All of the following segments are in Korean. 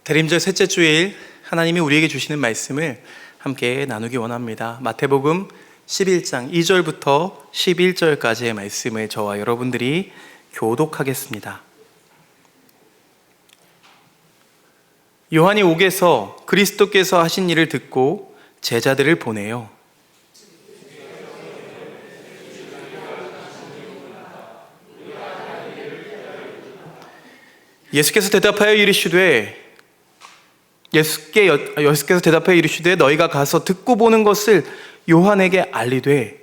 대림절 셋째 주일 하나님이 우리에게 주시는 말씀을 함께 나누기 원합니다. 마태복음 11장 2절부터 11절까지의 말씀을 저와 여러분들이 교독하겠습니다. 요한이 옥에서 그리스도께서 하신 일을 듣고 제자들을 보내요. 예수께서 대답하여 이르시되 너희가 가서 듣고 보는 것을 요한에게 알리되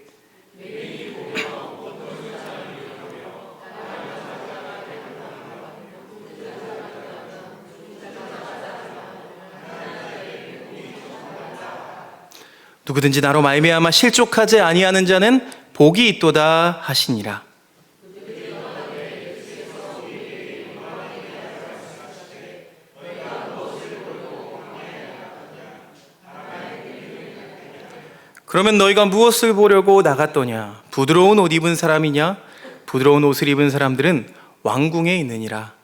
누구든지 나로 말미암아 실족하지 아니하는 자는 복이 있도다 하시니라. 그러면 너희가 무엇을 보려고 나갔더냐? 부드러운 옷 입은 사람이냐? 부드러운 옷을 입은 사람들은 왕궁에 있느니라.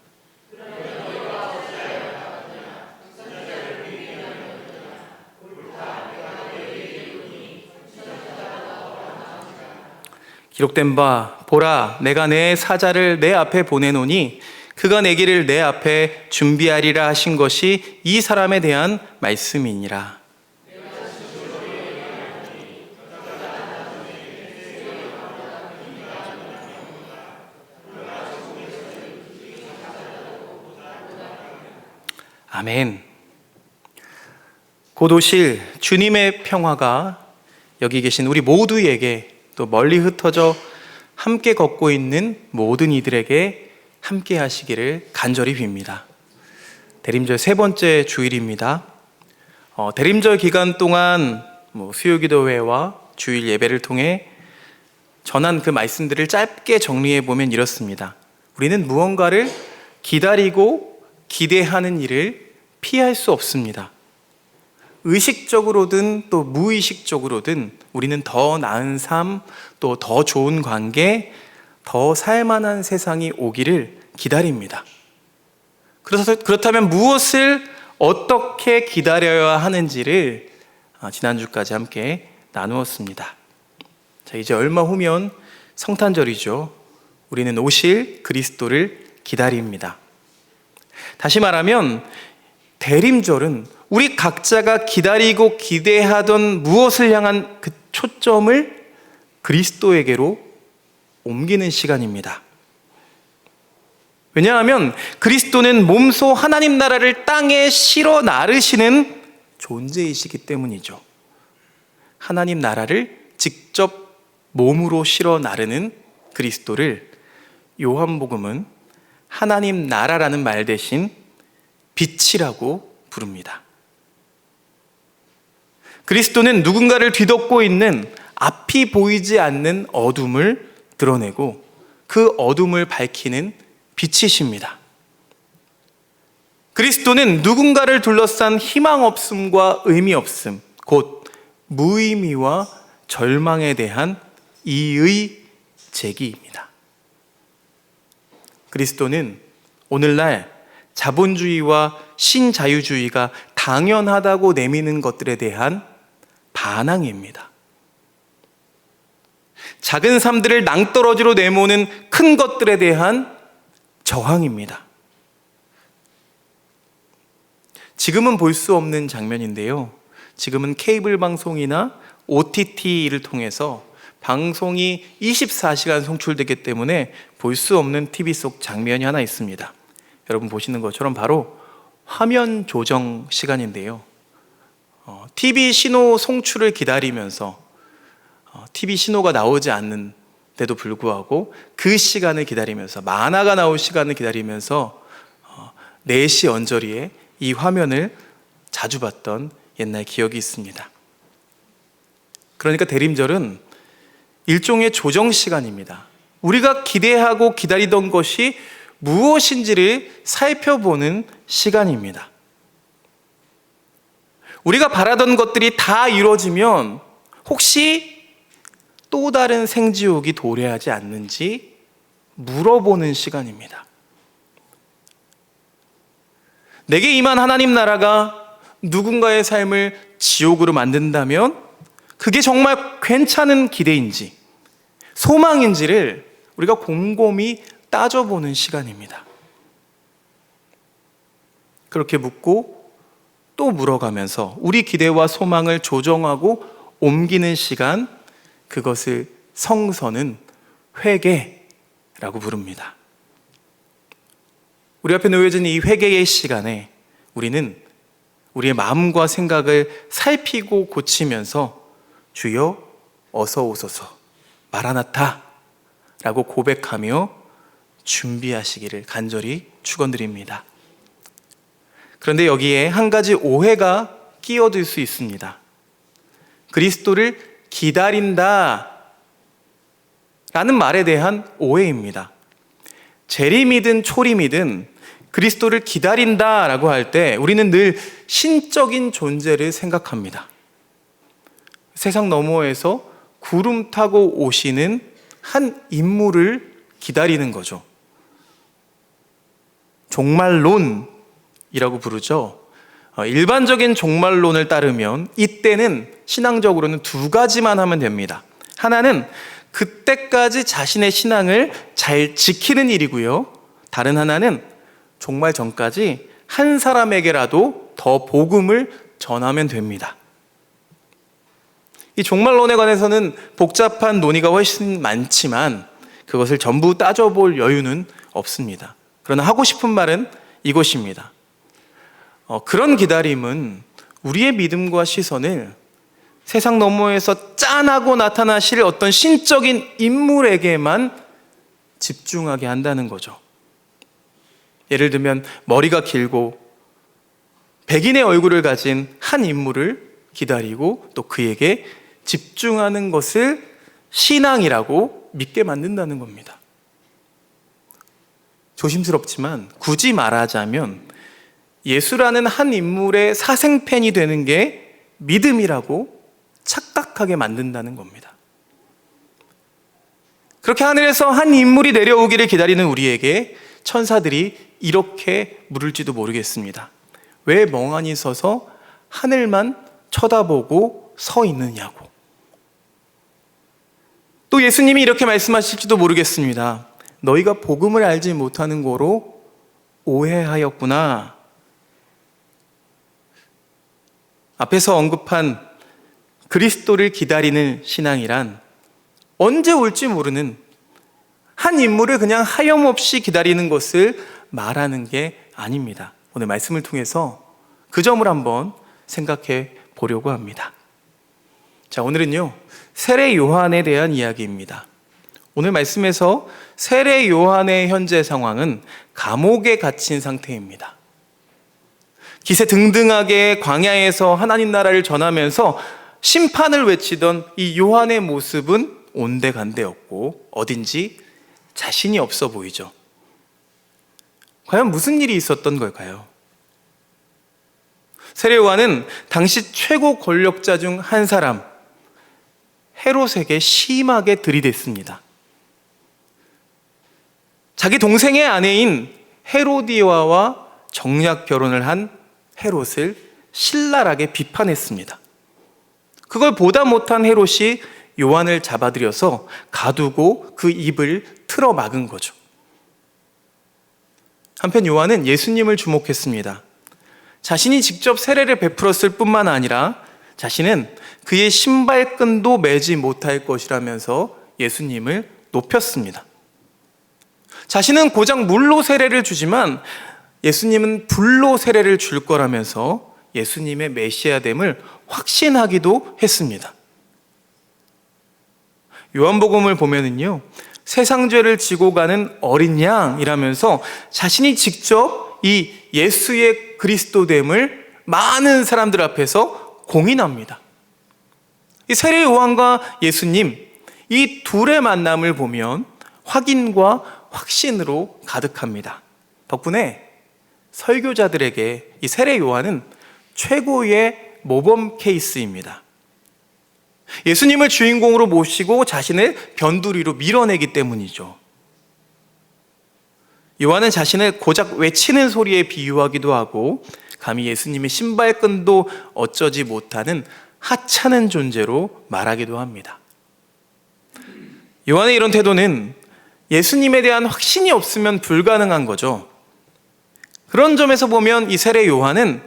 기록된 바 보라, 내가 내 사자를 내 앞에 보내노니 그가 내 길을 내 앞에 준비하리라 하신 것이 이 사람에 대한 말씀이니라. 아멘. 곧 오실 주님의 평화가 여기 계신 우리 모두에게, 또 멀리 흩어져 함께 걷고 있는 모든 이들에게 함께 하시기를 간절히 빕니다. 대림절 세 번째 주일입니다. 대림절 기간 동안 수요기도회와 주일 예배를 통해 전한 그 말씀들을 짧게 정리해 보면 이렇습니다. 우리는 무언가를 기다리고 기대하는 일을 피할 수 없습니다. 의식적으로든 또 무의식적으로든 우리는 더 나은 삶, 또 더 좋은 관계, 더 살만한 세상이 오기를 기다립니다. 그렇다면 무엇을 어떻게 기다려야 하는지를 지난주까지 함께 나누었습니다. 자, 이제 얼마 후면 성탄절이죠. 우리는 오실 그리스도를 기다립니다. 다시 말하면 대림절은 우리 각자가 기다리고 기대하던 무엇을 향한 그 초점을 그리스도에게로 옮기는 시간입니다. 왜냐하면 그리스도는 몸소 하나님 나라를 땅에 실어 나르시는 존재이시기 때문이죠. 하나님 나라를 직접 몸으로 실어 나르는 그리스도를 요한복음은 하나님 나라라는 말 대신 빛이라고 부릅니다. 그리스도는 누군가를 뒤덮고 있는 앞이 보이지 않는 어둠을 드러내고 그 어둠을 밝히는 빛이십니다. 그리스도는 누군가를 둘러싼 희망 없음과 의미 없음, 곧 무의미와 절망에 대한 이의 제기입니다. 그리스도는 오늘날 자본주의와 신자유주의가 당연하다고 내미는 것들에 대한 반항입니다. 작은 삶들을 낭떠러지로 내모는 큰 것들에 대한 저항입니다. 지금은 볼 수 없는 장면인데요. 지금은 케이블 방송이나 OTT를 통해서 방송이 24시간 송출되기 때문에 볼 수 없는 TV 속 장면이 하나 있습니다. 여러분 보시는 것처럼 바로 화면 조정 시간인데요. TV 신호 송출을 기다리면서 TV 신호가 나오지 않는데도 불구하고 그 시간을 기다리면서, 만화가 나올 시간을 기다리면서 4시 언저리에 이 화면을 자주 봤던 옛날 기억이 있습니다. 그러니까 대림절은 일종의 조정 시간입니다. 우리가 기대하고 기다리던 것이 무엇인지를 살펴보는 시간입니다. 우리가 바라던 것들이 다 이루어지면 혹시 또 다른 생지옥이 도래하지 않는지 물어보는 시간입니다. 내게 임한 하나님 나라가 누군가의 삶을 지옥으로 만든다면 그게 정말 괜찮은 기대인지 소망인지를 우리가 곰곰이 따져보는 시간입니다. 그렇게 묻고 또 물어가면서 우리 기대와 소망을 조정하고 옮기는 시간, 그것을 성서는 회개라고 부릅니다. 우리 앞에 놓여진 이 회개의 시간에 우리는 우리의 마음과 생각을 살피고 고치면서 주여 어서 오소서 마라나타 라고 고백하며 준비하시기를 간절히 축원드립니다. 그런데 여기에 한 가지 오해가 끼어들 수 있습니다. 그리스도를 기다린다 라는 말에 대한 오해입니다. 재림이든 초림이든 그리스도를 기다린다 라고 할 때 우리는 늘 신적인 존재를 생각합니다. 세상 너머에서 구름 타고 오시는 한 인물을 기다리는 거죠. 종말론이라고 부르죠. 일반적인 종말론을 따르면 이때는 신앙적으로는 두 가지만 하면 됩니다. 하나는 그때까지 자신의 신앙을 잘 지키는 일이고요. 다른 하나는 종말 전까지 한 사람에게라도 더 복음을 전하면 됩니다. 이 종말론에 관해서는 복잡한 논의가 훨씬 많지만 그것을 전부 따져볼 여유는 없습니다. 그러나 하고 싶은 말은 이것입니다. 그런 기다림은 우리의 믿음과 시선을 세상 너머에서 짠하고 나타나실 어떤 신적인 인물에게만 집중하게 한다는 거죠. 예를 들면 머리가 길고 백인의 얼굴을 가진 한 인물을 기다리고 또 그에게 집중하는 것을 신앙이라고 믿게 만든다는 겁니다. 조심스럽지만 굳이 말하자면 예수라는 한 인물의 사생팬이 되는 게 믿음이라고 착각하게 만든다는 겁니다. 그렇게 하늘에서 한 인물이 내려오기를 기다리는 우리에게 천사들이 이렇게 물을지도 모르겠습니다. 왜 멍하니 서서 하늘만 쳐다보고 서 있느냐고. 또 예수님이 이렇게 말씀하실지도 모르겠습니다. 너희가 복음을 알지 못하는 거로 오해하였구나. 앞에서 언급한 그리스도를 기다리는 신앙이란 언제 올지 모르는 한 인물을 그냥 하염없이 기다리는 것을 말하는 게 아닙니다. 오늘 말씀을 통해서 그 점을 한번 생각해 보려고 합니다. 자, 오늘은요, 세례 요한에 대한 이야기입니다. 오늘 말씀에서 세례 요한의 현재 상황은 감옥에 갇힌 상태입니다. 기세등등하게 광야에서 하나님 나라를 전하면서 심판을 외치던 이 요한의 모습은 온데간데없고 어딘지 자신이 없어 보이죠. 과연 무슨 일이 있었던 걸까요? 세례 요한은 당시 최고 권력자 중 한 사람 헤롯에게 심하게 들이댔습니다. 자기 동생의 아내인 헤로디아와 정략 결혼을 한 헤롯을 신랄하게 비판했습니다. 그걸 보다 못한 헤롯이 요한을 잡아들여서 가두고 그 입을 틀어 막은 거죠. 한편 요한은 예수님을 주목했습니다. 자신이 직접 세례를 베풀었을 뿐만 아니라 자신은 그의 신발끈도 매지 못할 것이라면서 예수님을 높였습니다. 자신은 고작 물로 세례를 주지만 예수님은 불로 세례를 줄 거라면서 예수님의 메시아됨을 확신하기도 했습니다. 요한복음을 보면은요, 세상 죄를 지고 가는 어린 양이라면서 자신이 직접 이 예수의 그리스도됨을 많은 사람들 앞에서 공인합니다. 이 세례 요한과 예수님, 이 둘의 만남을 보면 확인과 확신으로 가득합니다. 덕분에 설교자들에게 이 세례 요한은 최고의 모범 케이스입니다. 예수님을 주인공으로 모시고 자신을 변두리로 밀어내기 때문이죠. 요한은 자신을 고작 외치는 소리에 비유하기도 하고 감히 예수님의 신발끈도 어쩌지 못하는 하찮은 존재로 말하기도 합니다. 요한의 이런 태도는 예수님에 대한 확신이 없으면 불가능한 거죠. 그런 점에서 보면 이 세례 요한은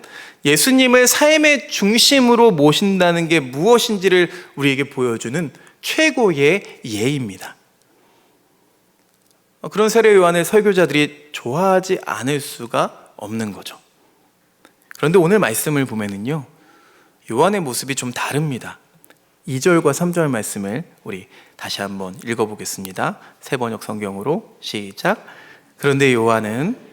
예수님을 삶의 중심으로 모신다는 게 무엇인지를 우리에게 보여주는 최고의 예입니다. 그런 세례 요한을 설교자들이 좋아하지 않을 수가 없는 거죠. 그런데 오늘 말씀을 보면은요, 요한의 모습이 좀 다릅니다. 2절과 3절 말씀을 우리 다시 한번 읽어보겠습니다. 새번역 성경으로 시작. 그런데 요한은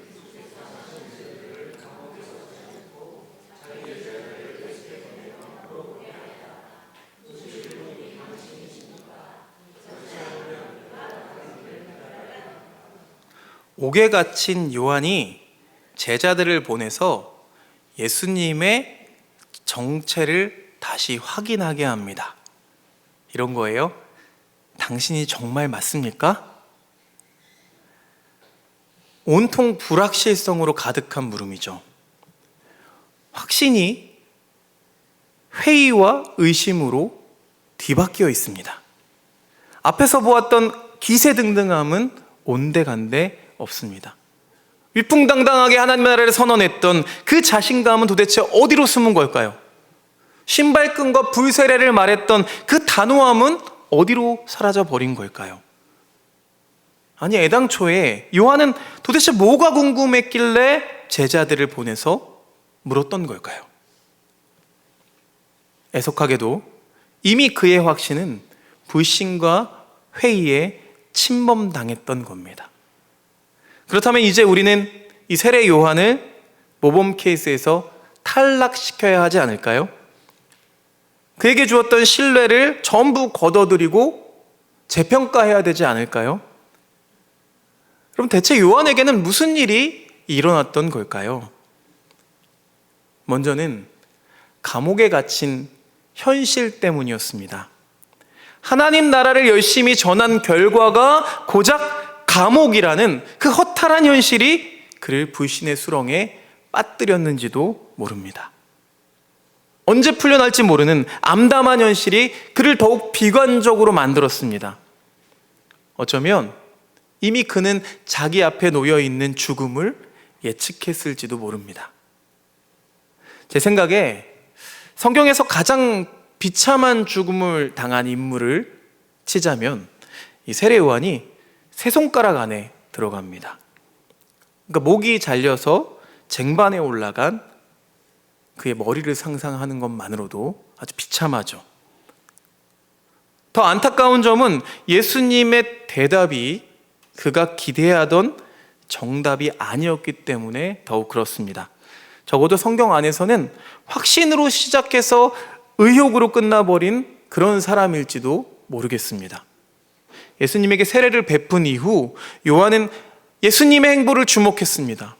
옥에 갇힌 요한이 제자들을 보내서 예수님의 정체를 다시 확인하게 합니다. 이런 거예요. 당신이 정말 맞습니까? 온통 불확실성으로 가득한 물음이죠. 확신이 회의와 의심으로 뒤바뀌어 있습니다. 앞에서 보았던 기세등등함은 온데간데 없습니다. 위풍당당하게 하나님의 나라를 선언했던 그 자신감은 도대체 어디로 숨은 걸까요? 신발끈과 불세례를 말했던 그 단호함은 어디로 사라져 버린 걸까요? 아니, 애당초에 요한은 도대체 뭐가 궁금했길래 제자들을 보내서 물었던 걸까요? 애석하게도 이미 그의 확신은 불신과 회의에 침범당했던 겁니다. 그렇다면 이제 우리는 이 세례 요한을 모범 케이스에서 탈락시켜야 하지 않을까요? 그에게 주었던 신뢰를 전부 거둬들이고 재평가해야 되지 않을까요? 그럼 대체 요한에게는 무슨 일이 일어났던 걸까요? 먼저는 감옥에 갇힌 현실 때문이었습니다. 하나님 나라를 열심히 전한 결과가 고작 감옥이라는 그 허탈한 현실이 그를 불신의 수렁에 빠뜨렸는지도 모릅니다. 언제 풀려날지 모르는 암담한 현실이 그를 더욱 비관적으로 만들었습니다. 어쩌면 이미 그는 자기 앞에 놓여 있는 죽음을 예측했을지도 모릅니다. 제 생각에 성경에서 가장 비참한 죽음을 당한 인물을 치자면 이 세례 요한이 세 손가락 안에 들어갑니다. 그러니까 목이 잘려서 쟁반에 올라간 그의 머리를 상상하는 것만으로도 아주 비참하죠. 더 안타까운 점은 예수님의 대답이 그가 기대하던 정답이 아니었기 때문에 더욱 그렇습니다. 적어도 성경 안에서는 확신으로 시작해서 의혹으로 끝나버린 그런 사람일지도 모르겠습니다. 예수님에게 세례를 베푼 이후 요한은 예수님의 행보를 주목했습니다.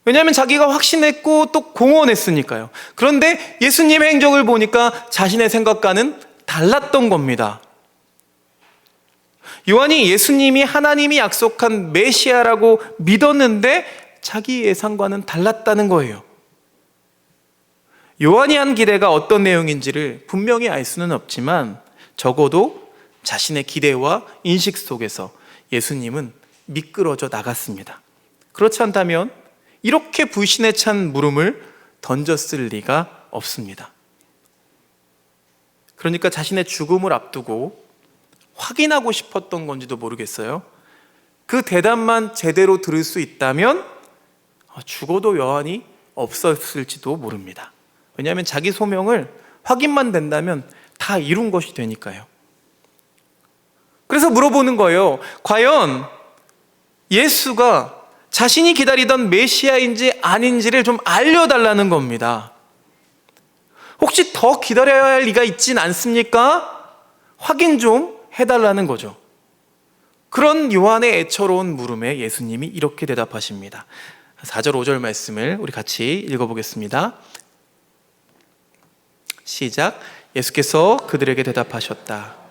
왜냐하면 자기가 확신했고 또 공언했으니까요. 그런데 예수님의 행적을 보니까 자신의 생각과는 달랐던 겁니다. 요한이 예수님이 하나님이 약속한 메시아라고 믿었는데 자기 예상과는 달랐다는 거예요. 요한이 한 기대가 어떤 내용인지를 분명히 알 수는 없지만 적어도 자신의 기대와 인식 속에서 예수님은 미끄러져 나갔습니다. 그렇지 않다면 이렇게 불신에 찬 물음을 던졌을 리가 없습니다. 그러니까 자신의 죽음을 앞두고 확인하고 싶었던 건지도 모르겠어요. 그 대답만 제대로 들을 수 있다면 죽어도 여한이 없었을지도 모릅니다. 왜냐하면 자기 소명을 확인만 된다면 다 이룬 것이 되니까요. 그래서 물어보는 거예요. 과연 예수가 자신이 기다리던 메시아인지 아닌지를 좀 알려달라는 겁니다. 혹시 더 기다려야 할 리가 있진 않습니까? 확인 좀 해달라는 거죠. 그런 요한의 애처로운 물음에 예수님이 이렇게 대답하십니다. 4절 5절 말씀을 우리 같이 읽어보겠습니다. 시작. 예수께서 그들에게 대답하셨다.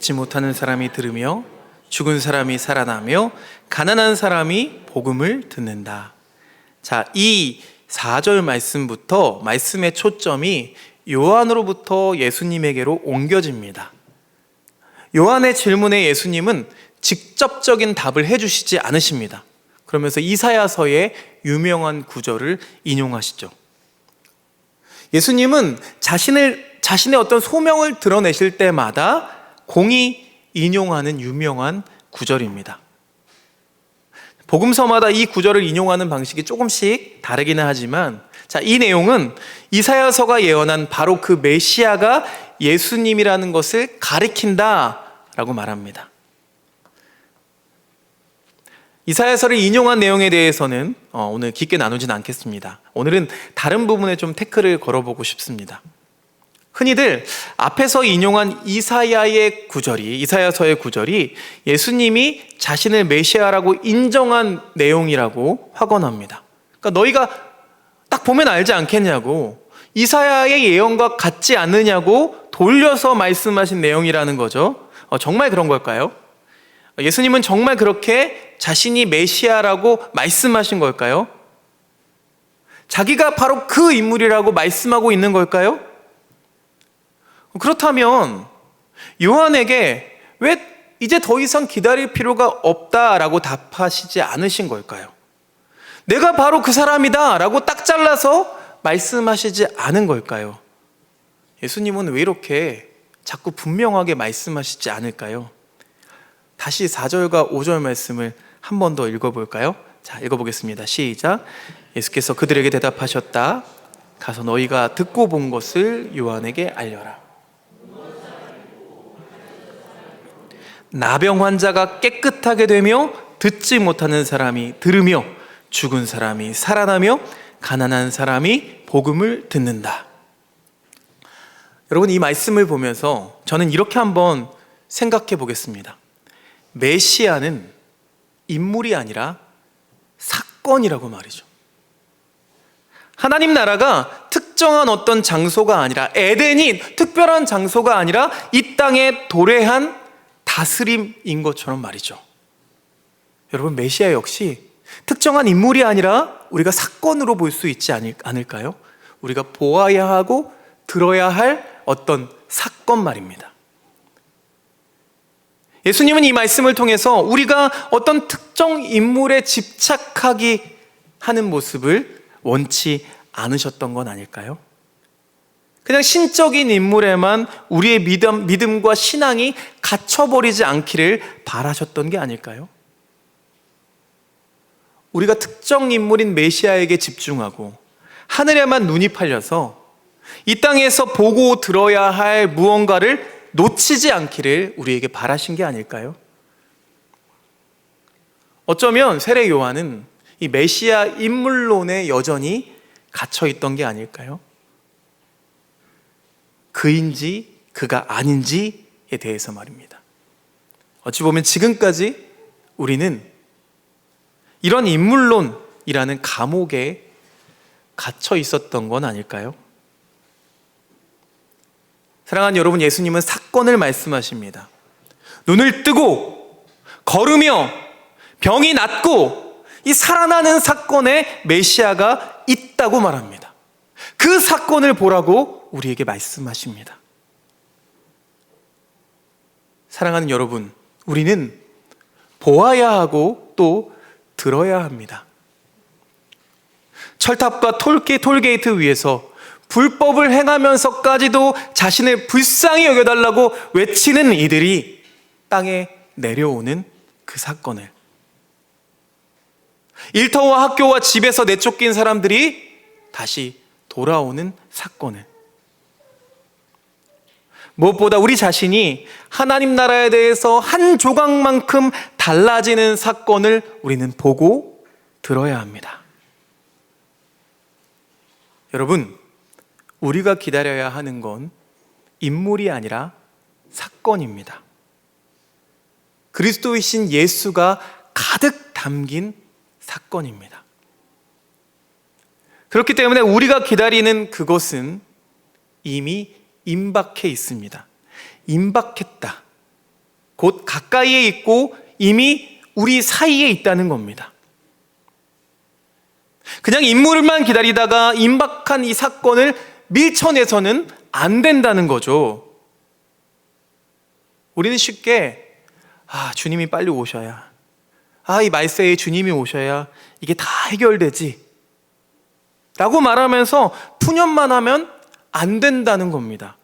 듣지 못하는 사람이 들으며 죽은 사람이 살아나며 가난한 사람이 복음을 듣는다. 자, 이 4절 말씀부터 말씀의 초점이 요한으로부터 예수님에게로 옮겨집니다. 요한의 질문에 예수님은 직접적인 답을 해주시지 않으십니다. 그러면서 이사야서의 유명한 구절을 인용하시죠. 예수님은 자신의 어떤 소명을 드러내실 때마다 공히 인용하는 유명한 구절입니다. 복음서마다 이 구절을 인용하는 방식이 조금씩 다르기는 하지만, 자, 이 내용은 이사야서가 예언한 바로 그 메시아가 예수님이라는 것을 가리킨다라고 말합니다. 이사야서를 인용한 내용에 대해서는 오늘 깊게 나누진 않겠습니다. 오늘은 다른 부분에 좀 태클을 걸어보고 싶습니다. 흔히들 앞에서 인용한 이사야서의 구절이 예수님이 자신을 메시아라고 인정한 내용이라고 확언합니다. 그러니까 너희가 딱 보면 알지 않겠냐고, 이사야의 예언과 같지 않느냐고 돌려서 말씀하신 내용이라는 거죠. 정말 그런 걸까요? 예수님은 정말 그렇게 자신이 메시아라고 말씀하신 걸까요? 자기가 바로 그 인물이라고 말씀하고 있는 걸까요? 그렇다면 요한에게 왜 이제 더 이상 기다릴 필요가 없다라고 답하시지 않으신 걸까요? 내가 바로 그 사람이다 라고 딱 잘라서 말씀하시지 않은 걸까요? 예수님은 왜 이렇게 자꾸 분명하게 말씀하시지 않을까요? 다시 4절과 5절 말씀을 한 번 더 읽어볼까요? 자, 읽어보겠습니다. 시작. 예수께서 그들에게 대답하셨다. 가서 너희가 듣고 본 것을 요한에게 알려라. 나병 환자가 깨끗하게 되며 듣지 못하는 사람이 들으며 죽은 사람이 살아나며 가난한 사람이 복음을 듣는다. 여러분, 이 말씀을 보면서 저는 이렇게 한번 생각해 보겠습니다. 메시아는 인물이 아니라 사건이라고 말이죠. 하나님 나라가 특정한 어떤 장소가 아니라, 에덴이 특별한 장소가 아니라 이 땅에 도래한 다스림인 것처럼 말이죠. 여러분, 메시아 역시 특정한 인물이 아니라 우리가 사건으로 볼 수 있지 않을까요? 우리가 보아야 하고 들어야 할 어떤 사건 말입니다. 예수님은 이 말씀을 통해서 우리가 어떤 특정 인물에 집착하기 하는 모습을 원치 않으셨던 건 아닐까요? 그냥 신적인 인물에만 우리의 믿음과 신앙이 갇혀버리지 않기를 바라셨던 게 아닐까요? 우리가 특정 인물인 메시아에게 집중하고 하늘에만 눈이 팔려서 이 땅에서 보고 들어야 할 무언가를 놓치지 않기를 우리에게 바라신 게 아닐까요? 어쩌면 세례 요한은 이 메시아 인물론에 여전히 갇혀있던 게 아닐까요? 그인지 그가 아닌지에 대해서 말입니다. 어찌 보면 지금까지 우리는 이런 인물론이라는 감옥에 갇혀 있었던 건 아닐까요? 사랑하는 여러분, 예수님은 사건을 말씀하십니다. 눈을 뜨고 걸으며 병이 낫고 이 살아나는 사건에 메시아가 있다고 말합니다. 그 사건을 보라고 우리에게 말씀하십니다. 사랑하는 여러분, 우리는 보아야 하고 또 들어야 합니다. 철탑과 톨게이트 위에서 불법을 행하면서까지도 자신을 불쌍히 여겨달라고 외치는 이들이 땅에 내려오는 그 사건을, 일터와 학교와 집에서 내쫓긴 사람들이 다시 돌아오는 사건을, 무엇보다 우리 자신이 하나님 나라에 대해서 한 조각만큼 달라지는 사건을 우리는 보고 들어야 합니다. 여러분, 우리가 기다려야 하는 건 인물이 아니라 사건입니다. 그리스도이신 예수가 가득 담긴 사건입니다. 그렇기 때문에 우리가 기다리는 그것은 이미 임박해 있습니다. 임박했다. 곧 가까이에 있고 이미 우리 사이에 있다는 겁니다. 그냥 인물만 기다리다가 임박한 이 사건을 밀쳐내서는 안 된다는 거죠. 우리는 쉽게 주님이 빨리 오셔야, 이 말세에 주님이 오셔야 이게 다 해결되지 라고 말하면서 푸념만 하면 안 된다는 겁니다.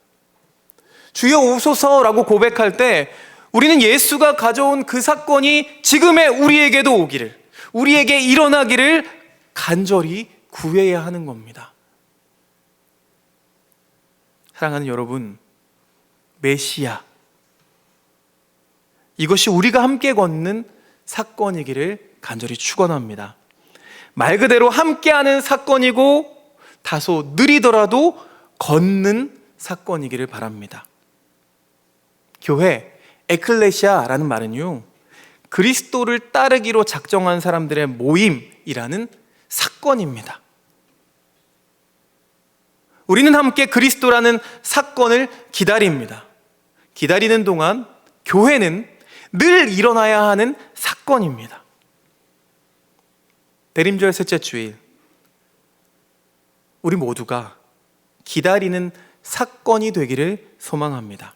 주여 오소서라고 고백할 때 우리는 예수가 가져온 그 사건이 지금의 우리에게도 오기를, 우리에게 일어나기를 간절히 구해야 하는 겁니다. 사랑하는 여러분, 메시아, 이것이 우리가 함께 걷는 사건이기를 간절히 축원합니다. 말 그대로 함께하는 사건이고 다소 느리더라도 걷는 사건이기를 바랍니다. 교회, 에클레시아라는 말은요, 그리스도를 따르기로 작정한 사람들의 모임이라는 사건입니다. 우리는 함께 그리스도라는 사건을 기다립니다. 기다리는 동안 교회는 늘 일어나야 하는 사건입니다. 대림절 셋째 주일, 우리 모두가 기다리는 사건이 되기를 소망합니다.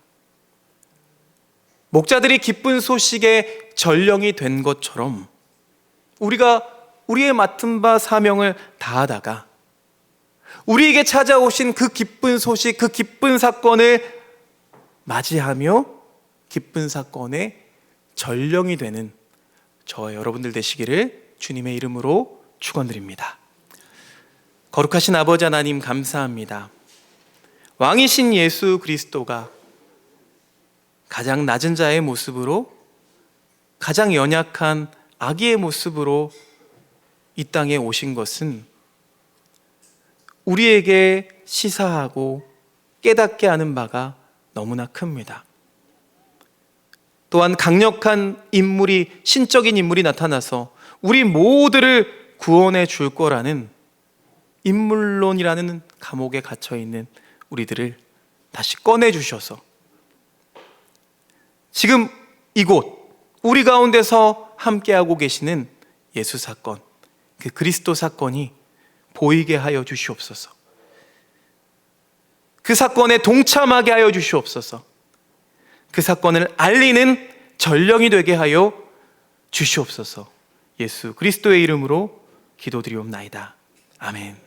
목자들이 기쁜 소식에 전령이 된 것처럼 우리가 우리의 맡은 바 사명을 다하다가 우리에게 찾아오신 그 기쁜 소식, 그 기쁜 사건을 맞이하며 기쁜 사건의 전령이 되는 저와 여러분들 되시기를 주님의 이름으로 축원드립니다. 거룩하신 아버지 하나님, 감사합니다. 왕이신 예수 그리스도가 가장 낮은 자의 모습으로, 가장 연약한 아기의 모습으로 이 땅에 오신 것은 우리에게 시사하고 깨닫게 하는 바가 너무나 큽니다. 또한 강력한 인물이, 신적인 인물이 나타나서 우리 모두를 구원해 줄 거라는 인물론이라는 감옥에 갇혀 있는 우리들을 다시 꺼내 주셔서 지금 이곳 우리 가운데서 함께하고 계시는 예수 사건, 그 그리스도 사건이 보이게 하여 주시옵소서. 그 사건에 동참하게 하여 주시옵소서. 그 사건을 알리는 전령이 되게 하여 주시옵소서. 예수 그리스도의 이름으로 기도드리옵나이다. 아멘.